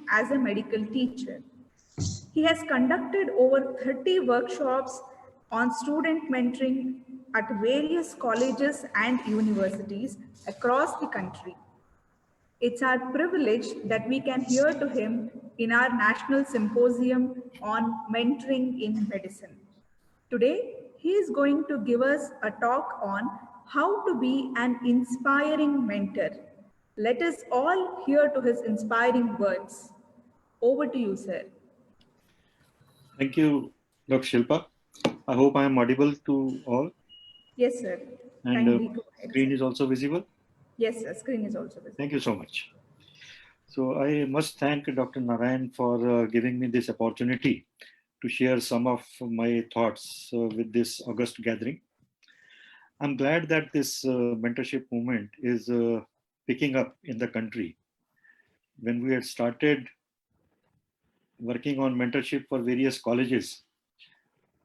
as a medical teacher. He has conducted over 30 workshops on student mentoring at various colleges and universities across the country. It's our privilege that we can hear to him in our national symposium on mentoring in medicine. Today, he is going to give us a talk on how to be an inspiring mentor. Let us all hear to his inspiring words. Over to you, sir. Thank you, Dr. Shilpa. I hope I am audible to all, Yes, sir. and Kindly go ahead, screen sir. is also visible. Yes, sir. Screen is also visible. Thank you so much. So I must thank Dr. Narayan for giving me this opportunity to share some of my thoughts with this August gathering. I'm glad that this mentorship movement is picking up in the country. When we had started working on mentorship for various colleges,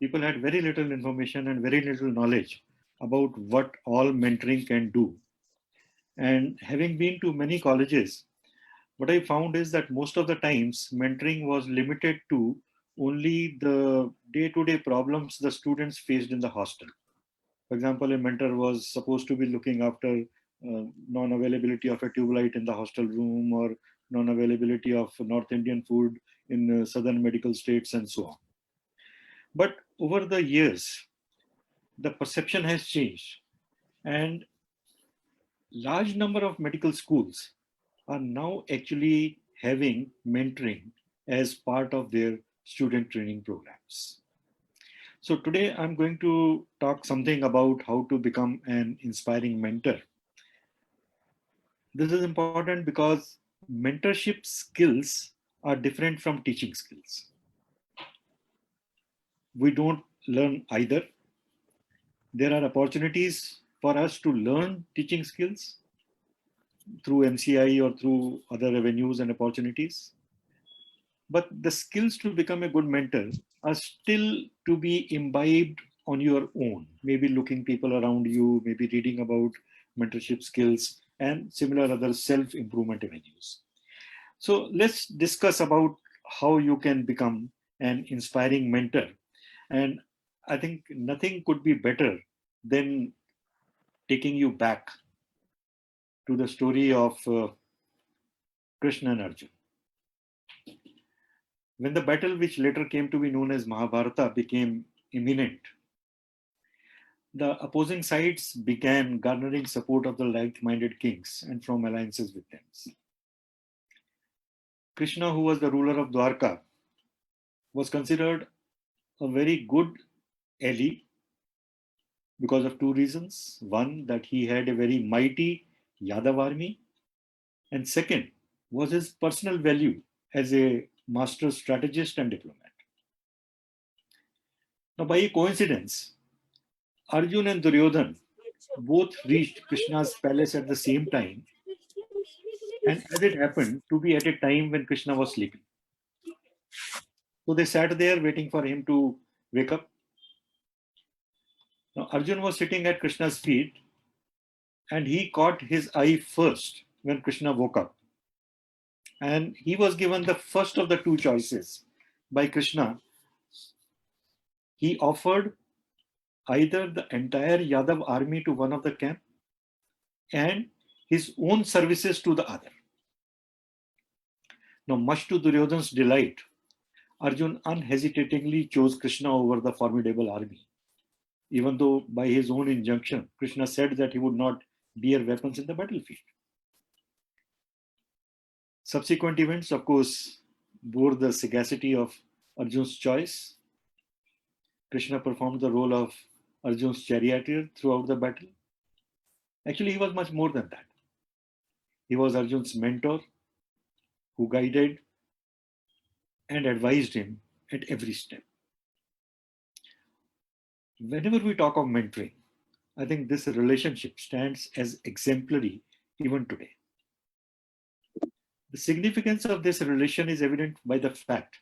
people had very little information and very little knowledge about what all mentoring can do. And having been to many colleges, what I found is that most of the times mentoring was limited to only the day-to-day problems the students faced in the hostel. For example, a mentor was supposed to be looking after non-availability of a tube light in the hostel room, or non-availability of North Indian food in southern medical states, and so on. But over the years, the perception has changed, and large number of medical schools are now actually having mentoring as part of their student training programs. So today I'm going to talk something about how to become an inspiring mentor. This is important because mentorship skills are different from teaching skills. We don't learn either. There are opportunities for us to learn teaching skills through MCI or through other avenues and opportunities. But the skills to become a good mentor are still to be imbibed on your own. Maybe looking people around you, maybe reading about mentorship skills and similar other self-improvement avenues. So let's discuss about how you can become an inspiring mentor. And I think nothing could be better than taking you back to the story of Krishna and Arjun. When the battle, which later came to be known as Mahabharata, became imminent, the opposing sides began garnering support of the like-minded kings and from alliances with them. Krishna, who was the ruler of Dwarka, was considered a very good ally because of two reasons. One, that he had a very mighty Yadav army, and second was his personal value as a master strategist and diplomat. Now, by a coincidence, Arjun and Duryodhan both reached Krishna's palace at the same time, and as it happened to be at a time when Krishna was sleeping. So they sat there waiting for him to wake up. Now, Arjun was sitting at Krishna's feet, and he caught his eye first when Krishna woke up. And he was given the first of the two choices by Krishna. He offered either the entire Yadav army to one of the camp and his own services to the other. Now, much to Duryodhan's delight, Arjun unhesitatingly chose Krishna over the formidable army, even though by his own injunction, Krishna said that he would not bear weapons in the battlefield. Subsequent events, of course, bore the sagacity of Arjun's choice. Krishna performed the role of Arjun's charioteer throughout the battle. Actually, he was much more than that. He was Arjun's mentor who guided and advised him at every step. Whenever we talk of mentoring, I think this relationship stands as exemplary even today. The significance of this relation is evident by the fact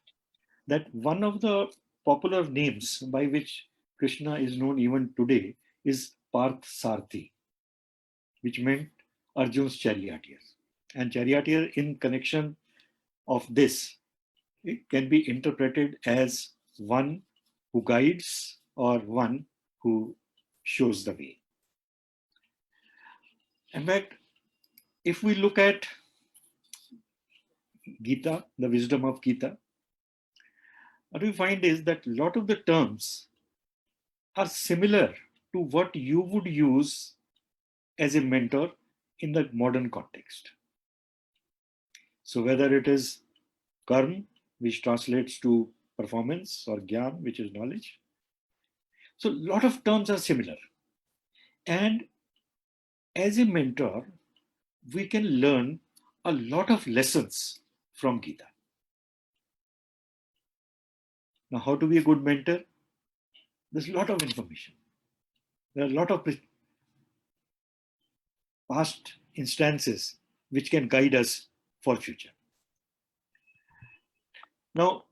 that one of the popular names by which Krishna is known even today is Parth Sarthi, which meant Arjun's charioteer. And charioteer in connection of this, it can be interpreted as one who guides or one who shows the way. In fact, if we look at Gita, the wisdom of Gita, what we find is that a lot of the terms are similar to what you would use as a mentor in the modern context. So whether it is karma, which translates to performance, or gyan, which is knowledge. So a lot of terms are similar. And as a mentor, we can learn a lot of lessons from Gita. Now, how to be a good mentor? There's a lot of information. There are a lot of past instances which can guide us for future. Now,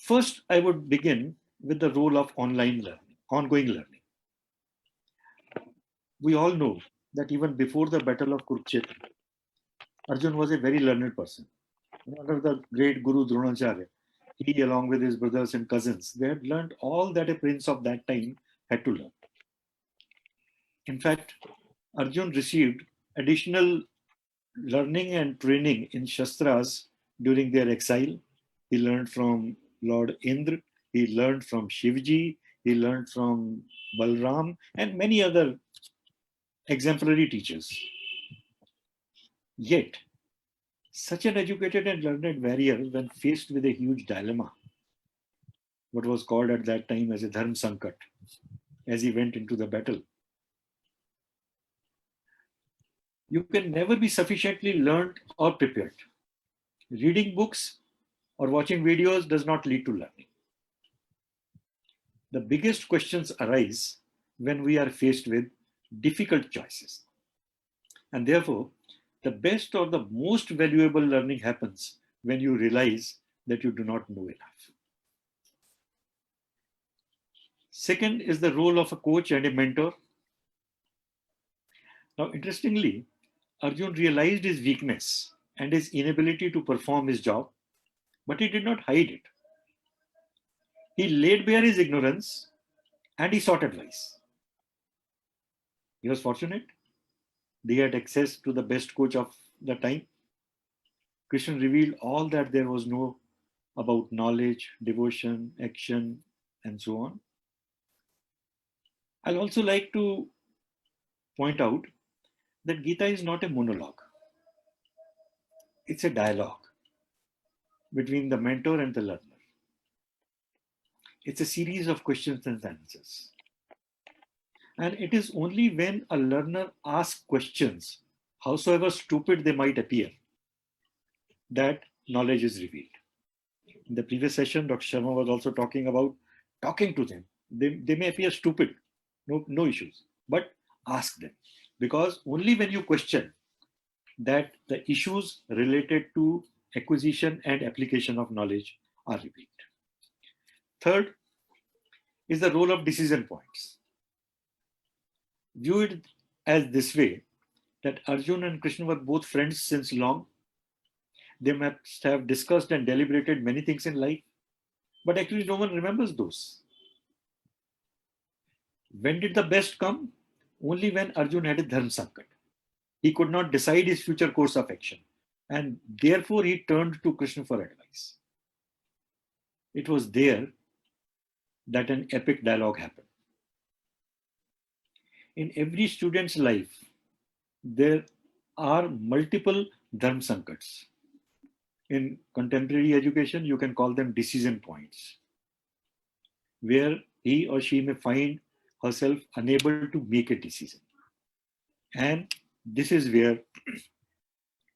first I would begin with the role of online learning, ongoing learning. We all know that even before the Battle of Kurukshetra, Arjun was a very learned person. Under the great Guru Dronacharya, he, along with his brothers and cousins, they had learned all that a prince of that time had to learn. In fact, Arjun received additional learning and training in Shastras during their exile. He learned from Lord Indra, he learned from Shivji, he learned from Balram, and many other exemplary teachers. Yet, such an educated and learned warrior, when faced with a huge dilemma, what was called at that time as a Dharm Sankat, as he went into the battle, you can never be sufficiently learned or prepared. Reading books or watching videos does not lead to learning. The biggest questions arise when we are faced with difficult choices. And therefore, the best or the most valuable learning happens when you realize that you do not know enough. Second is the role of a coach and a mentor. Now, interestingly, Arjun realized his weakness and his inability to perform his job, but he did not hide it. He laid bare his ignorance and he sought advice. He was fortunate. They had access to the best coach of the time. Krishna revealed all that there was know about knowledge, devotion, action, and so on. I'll also like to point out that Gita is not a monologue. It's a dialogue between the mentor and the learner. It's a series of questions and answers. And it is only when a learner asks questions, howsoever stupid they might appear, that knowledge is revealed. In the previous session, Dr. Sharma was also talking about talking to them. They may appear stupid, no issues, but ask them. Because only when you question that the issues related to acquisition and application of knowledge are revealed. Third is the role of decision points. View it as this way, that Arjun and Krishna were both friends since long. They must have discussed and deliberated many things in life, but actually no one remembers those. When did the best come? Only when Arjun had a Dharm Sankat. He could not decide his future course of action, and therefore he turned to Krishna for advice. It was there that an epic dialogue happened. In every student's life, there are multiple Dharm Sankats. In contemporary education, you can call them decision points, where he or she may find herself unable to make a decision. And this is where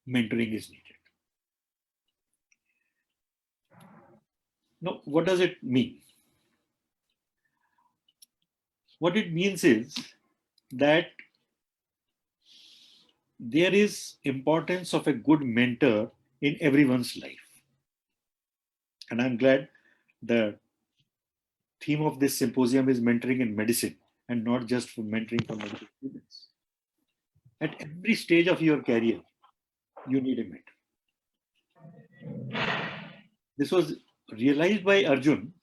mentoring is needed. Now, what does it mean? What it means is that there is importance of a good mentor in everyone's life. And I'm glad the theme of this symposium is mentoring in medicine and not just for mentoring for medical students. At every stage of your career, you need a mentor. This was realized by Arjun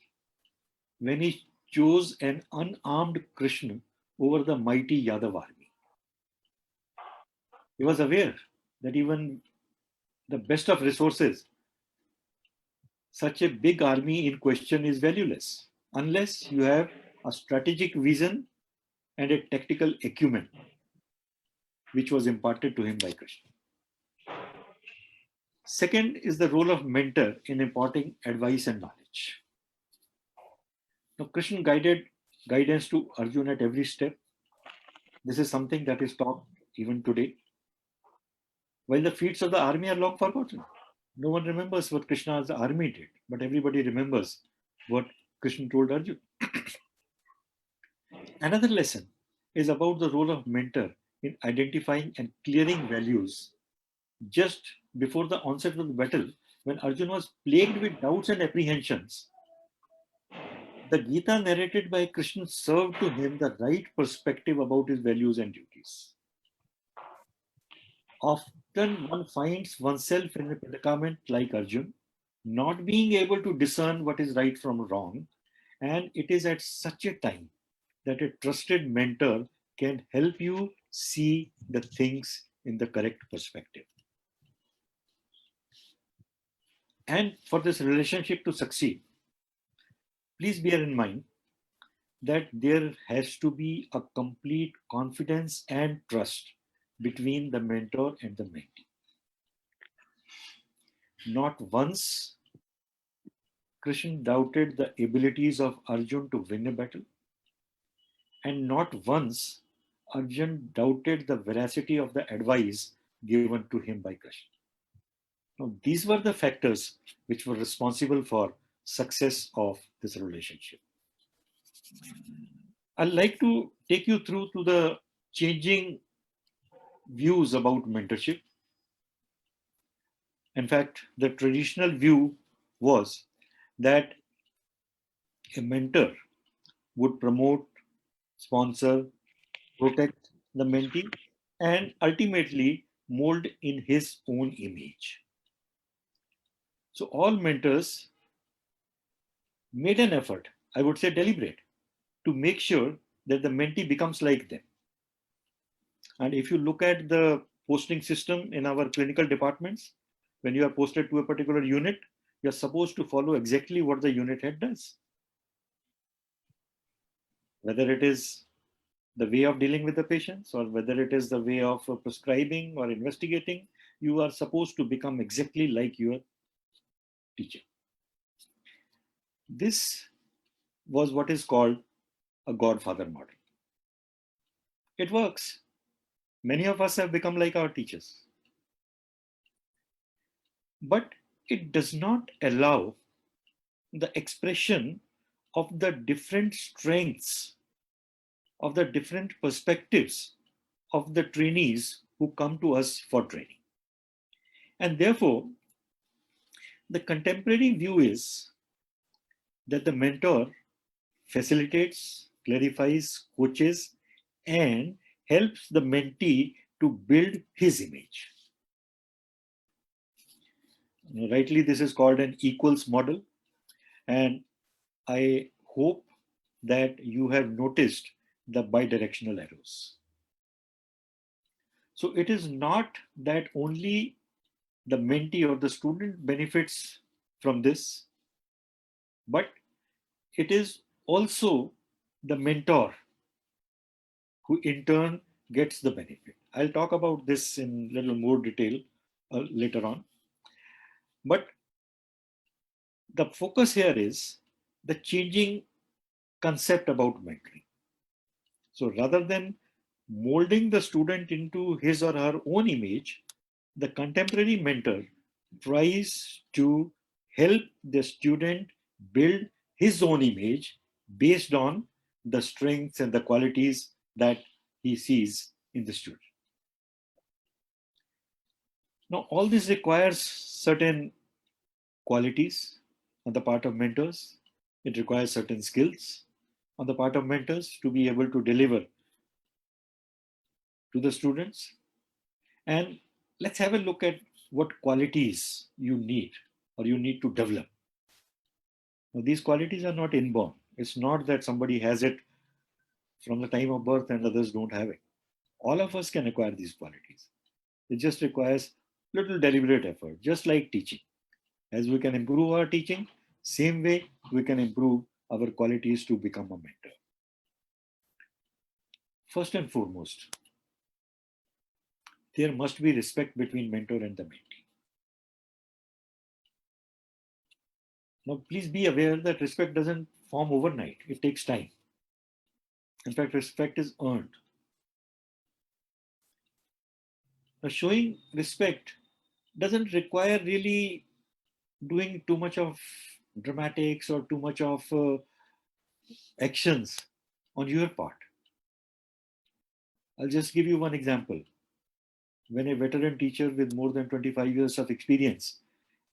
when he chose an unarmed Krishna over the mighty Yadav army. He was aware that even the best of resources, such a big army in question is valueless unless you have a strategic vision and a tactical acumen, which was imparted to him by Krishna. Second is the role of mentor in imparting advice and knowledge. Now, Krishna guided guidance to Arjun at every step. This is something that is taught even today. While the feats of the army are long forgotten, no one remembers what Krishna's army did, but everybody remembers what Krishna told Arjun. Another lesson is about the role of mentor in identifying and clearing values just before the onset of the battle, when Arjun was plagued with doubts and apprehensions. The Gita narrated by Krishna served to him the right perspective about his values and duties. Often one finds oneself in a predicament like Arjun, not being able to discern what is right from wrong, and it is at such a time that a trusted mentor can help you see the things in the correct perspective. And for this relationship to succeed, please bear in mind that there has to be a complete confidence and trust between the mentor and the mentee. Not once Krishna doubted the abilities of Arjun to win a battle, and not once Arjun doubted the veracity of the advice given to him by Krishna. Now, these were the factors which were responsible for success of this relationship. I'd like to take you through to the changing views about mentorship. In fact, the traditional view was that a mentor would promote, sponsor, protect the mentee, and ultimately mold in his own image. So, all mentors made an effort, I would say deliberate, to make sure that the mentee becomes like them. And if you look at the posting system in our clinical departments, when you are posted to a particular unit, you're supposed to follow exactly what the unit head does. Whether it is the way of dealing with the patients or whether it is the way of prescribing or investigating, you are supposed to become exactly like your teacher. This was what is called a Godfather model. It works. Many of us have become like our teachers. But it does not allow the expression of the different strengths, of the different perspectives of the trainees who come to us for training. And therefore, the contemporary view is that the mentor facilitates, clarifies, coaches, and helps the mentee to build his image. Rightly, this is called an equals model, and I hope that you have noticed the bidirectional arrows. So it is not that only the mentee or the student benefits from this, but it is also the mentor who in turn gets the benefit. I'll talk about this in a little more detail later on. But the focus here is the changing concept about mentoring. So rather than molding the student into his or her own image, the contemporary mentor tries to help the student build his own image based on the strengths and the qualities that he sees in the student. Now, all this requires certain qualities on the part of mentors. It requires certain skills on the part of mentors to be able to deliver to the students. And let's have a look at what qualities you need or you need to develop Now, these qualities are not inborn. It's not that somebody has it from the time of birth and others don't have it. All of us can acquire these qualities. It just requires little deliberate effort, just like teaching. As we can improve our teaching, same way we can improve our qualities to become a mentor. First and foremost, there must be respect between mentor and the mentee. Now, please be aware that respect doesn't form overnight. It takes time. In fact, respect is earned. Now, showing respect doesn't require really doing too much of dramatics or too much of actions on your part. I'll just give you one example. When a veteran teacher with more than 25 years of experience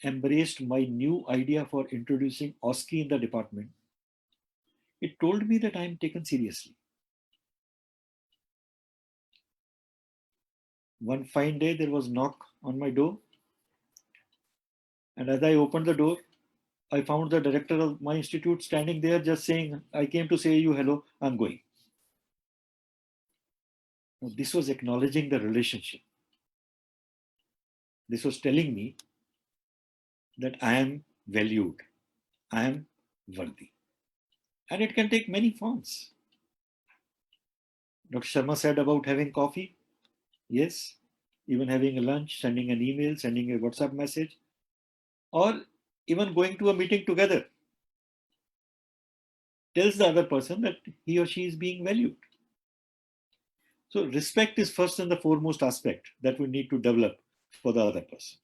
embraced my new idea for introducing OSCE in the department, it told me that I am taken seriously. One fine day, there was a knock on my door, and as I opened the door, I found the director of my institute standing there just saying, I came to say you hello, I'm going. Now, this was acknowledging the relationship. This was telling me that I am valued, I am worthy. And it can take many forms. Dr. Sharma said about having coffee. Yes, even having a lunch, sending an email, sending a WhatsApp message, or even going to a meeting together tells the other person that he or she is being valued. So, respect is first and the foremost aspect that we need to develop for the other person.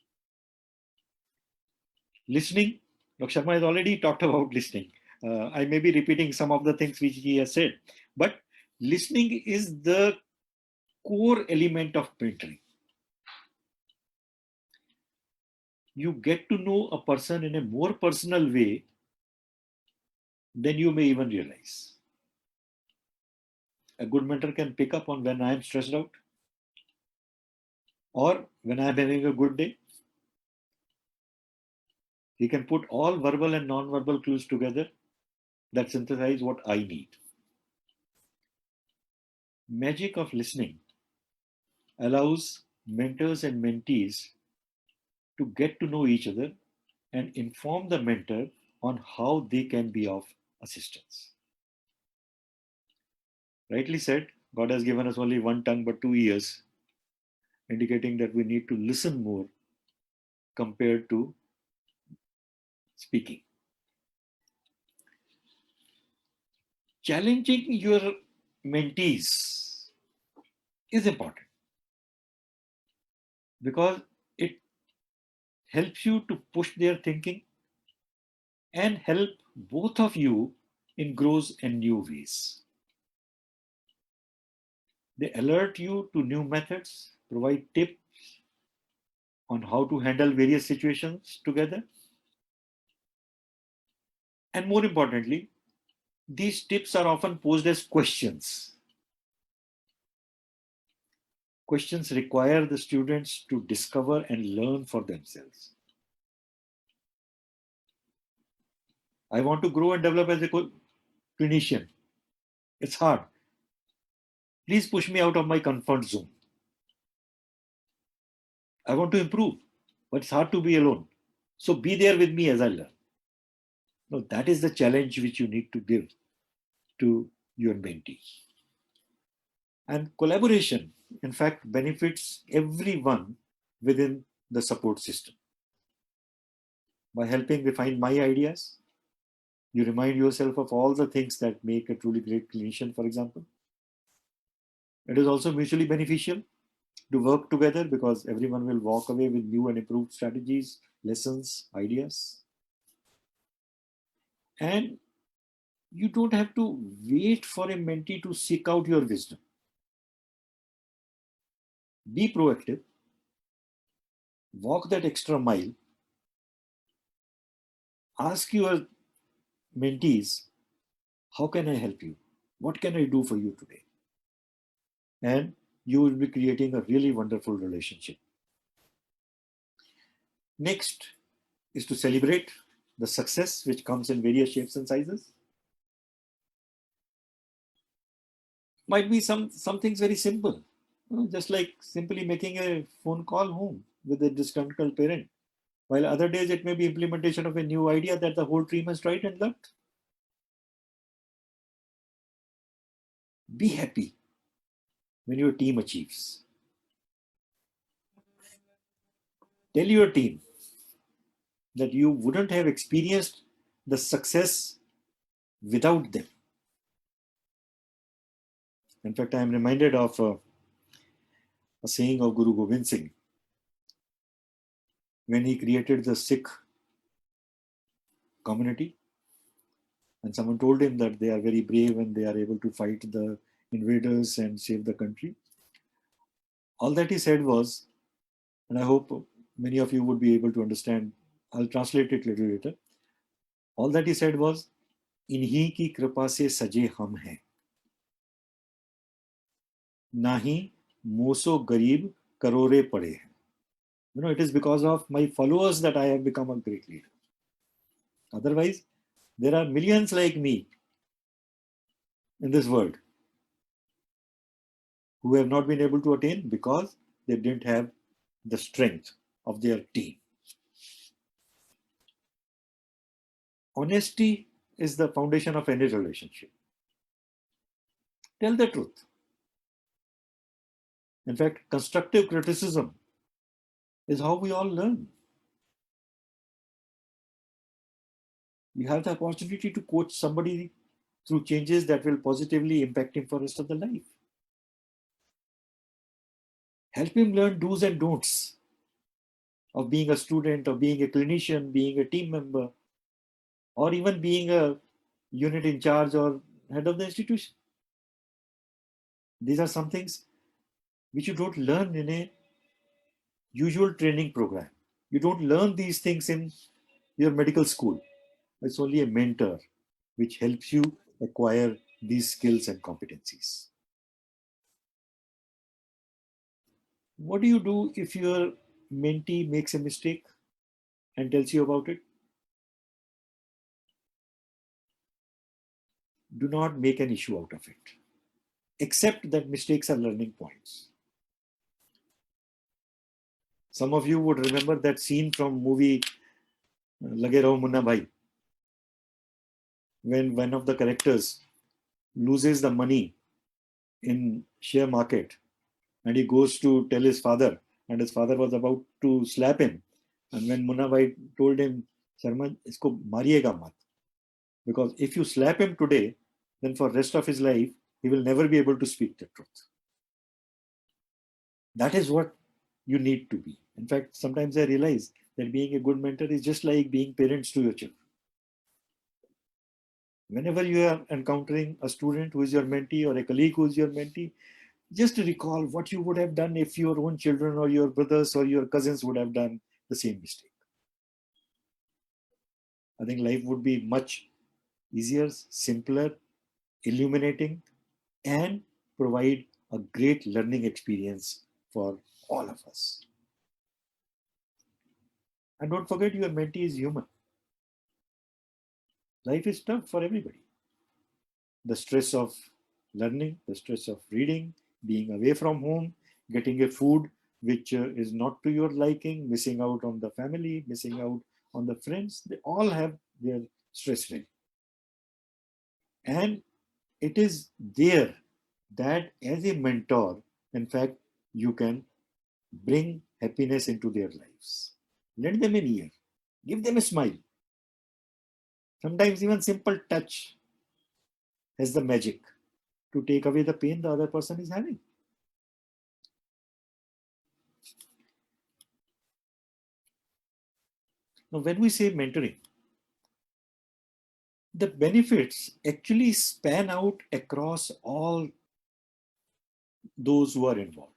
Listening, Dr. Sharma has already talked about listening. I may be repeating some of the things which he has said, but listening is the core element of mentoring. You get to know a person in a more personal way than you may even realize. A good mentor can pick up on when I am stressed out or when I am having a good day. He can put all verbal and non-verbal clues together that synthesize what I need. Magic of listening allows mentors and mentees to get to know each other and inform the mentor on how they can be of assistance. Rightly said, God has given us only one tongue but two ears, indicating that we need to listen more compared to speaking. Challenging your mentees is important because it helps you to push their thinking and help both of you in grows and new ways. They alert you to new methods, provide tips on how to handle various situations together, and more importantly, these tips are often posed as questions. Questions require the students to discover and learn for themselves. I want to grow and develop as a clinician. It's hard. Please push me out of my comfort zone. I want to improve, but it's hard to be alone. So be there with me as I learn. No, that is the challenge which you need to give to your mentee. And collaboration, in fact, benefits everyone within the support system. By helping refine my ideas, you remind yourself of all the things that make a truly great clinician, for example. It is also mutually beneficial to work together because everyone will walk away with new and improved strategies, lessons, ideas. And you don't have to wait for a mentee to seek out your wisdom. Be proactive, walk that extra mile, ask your mentees, how can I help you? What can I do for you today? And you will be creating a really wonderful relationship. Next is to celebrate. the success which comes in various shapes and sizes. Might be some things very simple, just like simply making a phone call home with a disgruntled parent. While other days it may be implementation of a new idea that the whole team has tried and loved. Be happy when your team achieves. Tell your team that you wouldn't have experienced the success without them. In fact, I am reminded of a saying of Guru Gobind Singh when he created the Sikh community, and someone told him that they are very brave and they are able to fight the invaders and save the country. All that he said was, and I hope many of you would be able to understand, I'll translate it a little later. All that he said was, इन्हीं की कृपा से सजे हम हैं, ना ही moso गरीब करोड़े पड़े हैं. It is because of my followers that I have become a great leader. Otherwise, there are millions like me in this world who have not been able to attain because they didn't have the strength of their team. Honesty is the foundation of any relationship. Tell the truth. In fact, constructive criticism is how we all learn. You have the opportunity to coach somebody through changes that will positively impact him for the rest of the life. Help him learn do's and don'ts of being a student, of being a clinician, being a team member, or even being a unit in charge or head of the institution. These are some things which you don't learn in a usual training program. You don't learn these things in your medical school. It's only a mentor which helps you acquire these skills and competencies. What do you do if your mentee makes a mistake and tells you about it? Do not make an issue out of it. Accept that mistakes are learning points. Some of you would remember that scene from movie Lage Raho Munna Bhai, when one of the characters loses the money in share market and he goes to tell his father, and his father was about to slap him, and when Munna Bhai told him, Sharma, isko mariyega mat, because if you slap him today, then for rest of his life he will never be able to speak the truth. That is what you need to be. In fact, sometimes I realize that being a good mentor is just like being parents to your children. Whenever you are encountering a student who is your mentee or a colleague who is your mentee, just recall what you would have done if your own children or your brothers or your cousins would have done the same mistake. I think life would be much easier, simpler, illuminating, and provide a great learning experience for all of us. And don't forget, your mentee is human. Life is tough for everybody. The stress of learning, the stress of reading, being away from home, getting a food which is not to your liking, missing out on the family, missing out on the friends, they all have their stress level. And it is there that as a mentor, in fact, you can bring happiness into their lives. Let them in here. Give them a smile. Sometimes even simple touch has the magic to take away the pain the other person is having. Now, when we say mentoring, the benefits actually span out across all those who are involved.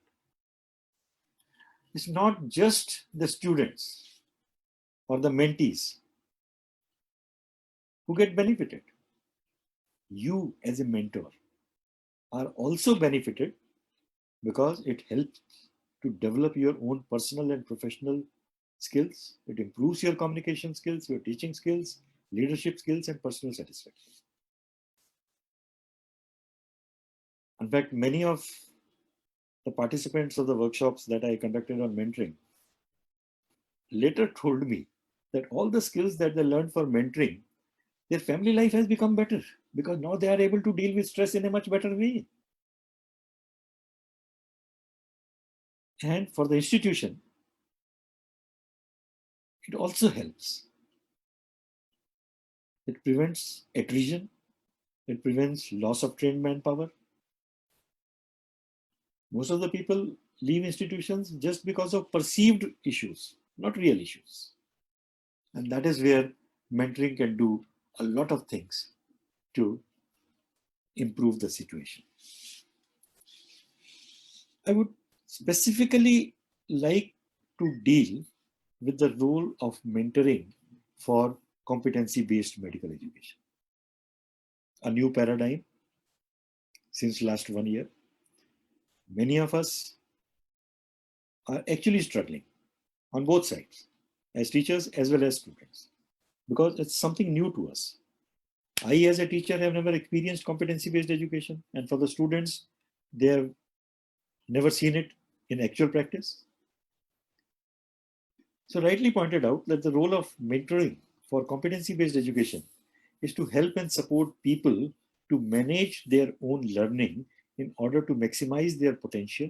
It's not just the students or the mentees who get benefited. You, as a mentor, are also benefited because it helps to develop your own personal and professional skills, it improves your communication skills, your teaching skills, leadership skills, and personal satisfaction. In fact, many of the participants of the workshops that I conducted on mentoring later told me that all the skills that they learned for mentoring, their family life has become better because now they are able to deal with stress in a much better way. And for the institution, it also helps. It prevents attrition, it prevents loss of trained manpower. Most of the people leave institutions just because of perceived issues, not real issues. And that is where mentoring can do a lot of things to improve the situation. I would specifically like to deal with the role of mentoring for competency-based medical education. A new paradigm since last 1 year. Many of us are actually struggling on both sides, as teachers as well as students, because it's something new to us. I, as a teacher, have never experienced competency-based education, and for the students, they have never seen it in actual practice. So rightly pointed out that the role of mentoring for competency-based education is to help and support people to manage their own learning in order to maximize their potential,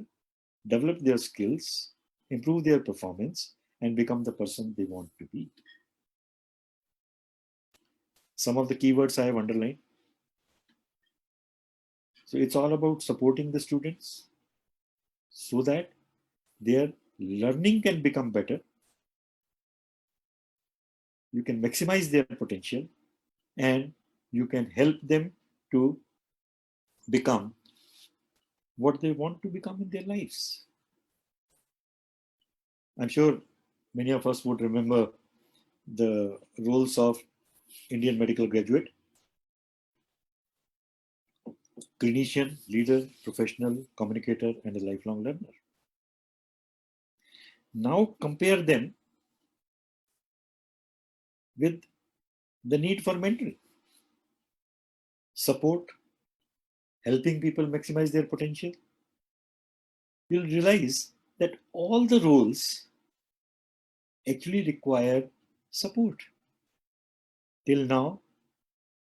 develop their skills, improve their performance, and become the person they want to be. Some of the keywords I have underlined. So it's all about supporting the students so that their learning can become better. You can maximize their potential and you can help them to become what they want to become in their lives. I'm sure many of us would remember the roles of Indian medical graduate, clinician, leader, professional, communicator, and a lifelong learner. Now compare them with the need for mentoring, support, helping people maximize their potential. You'll realize that all the roles actually require support. Till now,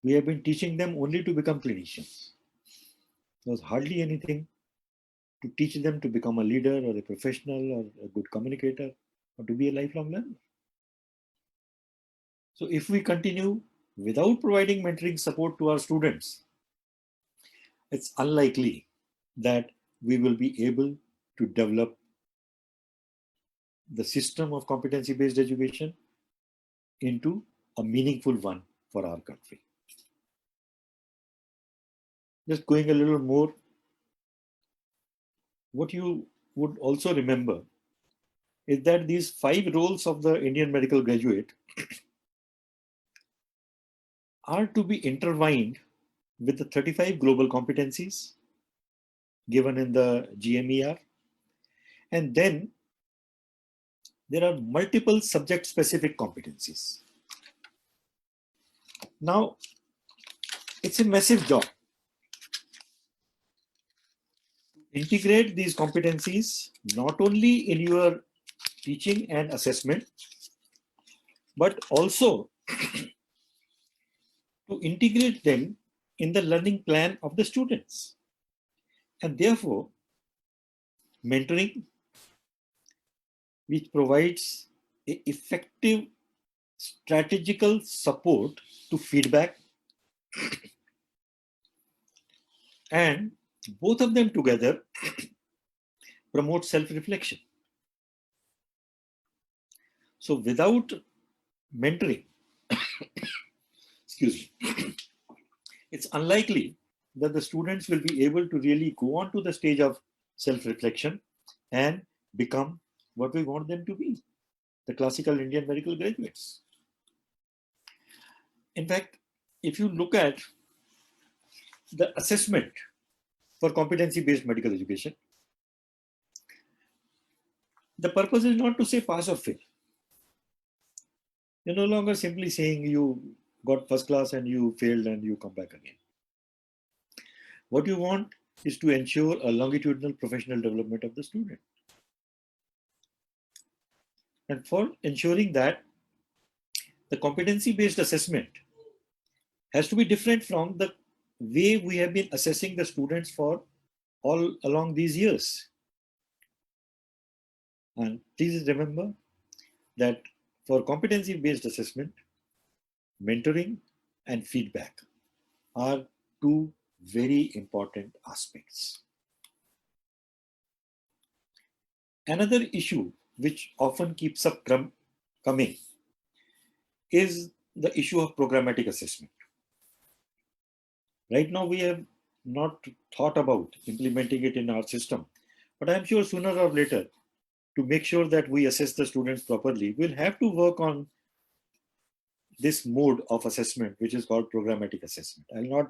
we have been teaching them only to become clinicians. There was hardly anything to teach them to become a leader or a professional or a good communicator or to be a lifelong learner. So if we continue without providing mentoring support to our students, it's unlikely that we will be able to develop the system of competency-based education into a meaningful one for our country. Just going a little more, what you would also remember is that these 5 roles of the Indian medical graduate are to be intertwined with the 35 global competencies given in the GMER. And then there are multiple subject-specific competencies. Now, it's a massive job. Integrate these competencies not only in your teaching and assessment, but also to integrate them in the learning plan of the students. And therefore, mentoring, which provides effective strategical support to feedback, and both of them together promote self-reflection. So without mentoring, excuse me, it's unlikely that the students will be able to really go on to the stage of self-reflection and become what we want them to be, the classical Indian medical graduates. In fact, if you look at the assessment for competency-based medical education, the purpose is not to say pass or fail. You're no longer simply saying you got first class and you failed and you come back again. What you want is to ensure a longitudinal professional development of the student. And for ensuring that, the competency based assessment has to be different from the way we have been assessing the students for all along these years. And please remember that for competency based assessment, mentoring and feedback are two very important aspects. Another issue which often keeps up coming is the issue of programmatic assessment. Right now, we have not thought about implementing it in our system, but I'm sure sooner or later, to make sure that we assess the students properly, we'll have to work on this mode of assessment, which is called programmatic assessment. I'll not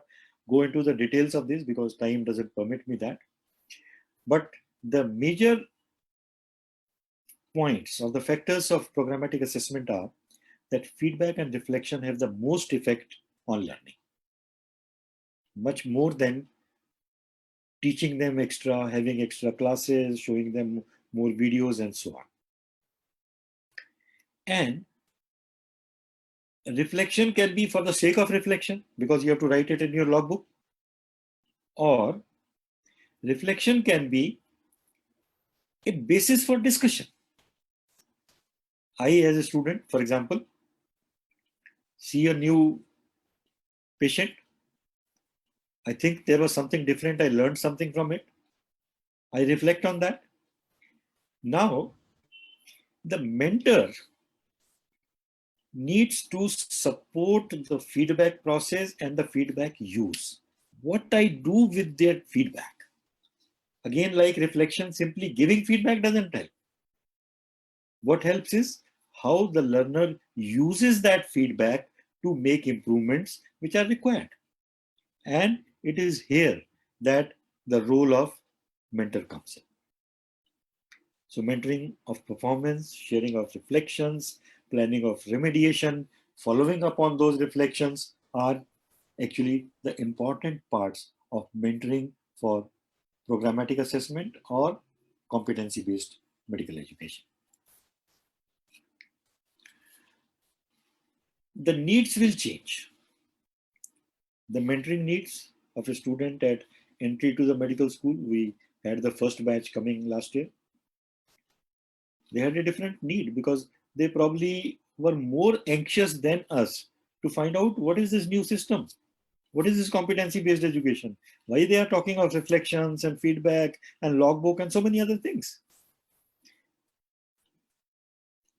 go into the details of this because time doesn't permit me that. But the major points or the factors of programmatic assessment are that feedback and reflection have the most effect on learning, much more than teaching them extra, having extra classes, showing them more videos, and so on. And reflection can be for the sake of reflection because you have to write it in your logbook, or reflection can be a basis for discussion. I, as a student, for example, see a new patient. I think there was something different. I learned something from it. I reflect on that. Now, the mentor needs to support the feedback process and the feedback use. What I do with their feedback, again, like reflection, simply giving feedback doesn't help. What helps is how the learner uses that feedback to make improvements which are required. And it is here that the role of mentor comes in. So mentoring of performance, sharing of reflections, planning of remediation, following up on those reflections are actually the important parts of mentoring for programmatic assessment or competency-based medical education. The needs will change. The mentoring needs of a student at entry to the medical school, we had the first batch coming last year. They had a different need because they probably were more anxious than us to find out what is this new system, what is this competency based education, why they are talking of reflections and feedback and logbook and so many other things.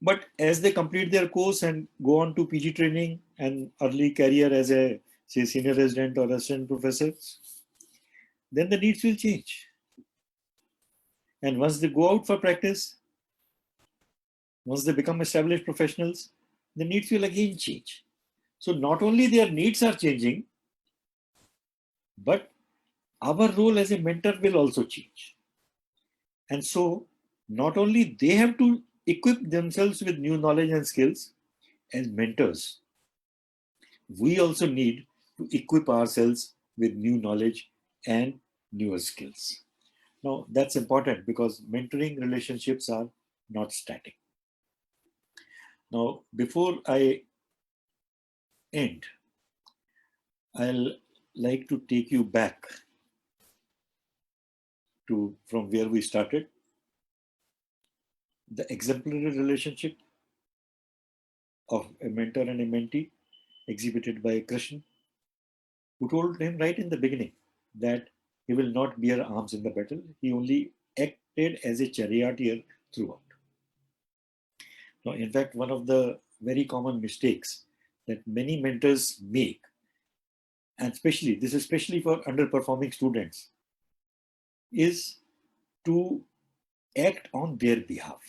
But as they complete their course and go on to PG training and early career as a, say, senior resident or assistant professor, then the needs will change. And once they go out for practice, once they become established professionals, the needs will again change. So not only their needs are changing, but our role as a mentor will also change. And so not only they have to equip themselves with new knowledge and skills as mentors, we also need to equip ourselves with new knowledge and newer skills. Now, that's important because mentoring relationships are not static. Now, before I end, I'll like to take you back to from where we started. The exemplary relationship of a mentor and a mentee exhibited by Krishna, who told him right in the beginning that he will not bear arms in the battle. He only acted as a charioteer throughout. Now, in fact, one of the very common mistakes that many mentors make, and especially this is especially for underperforming students, is to act on their behalf.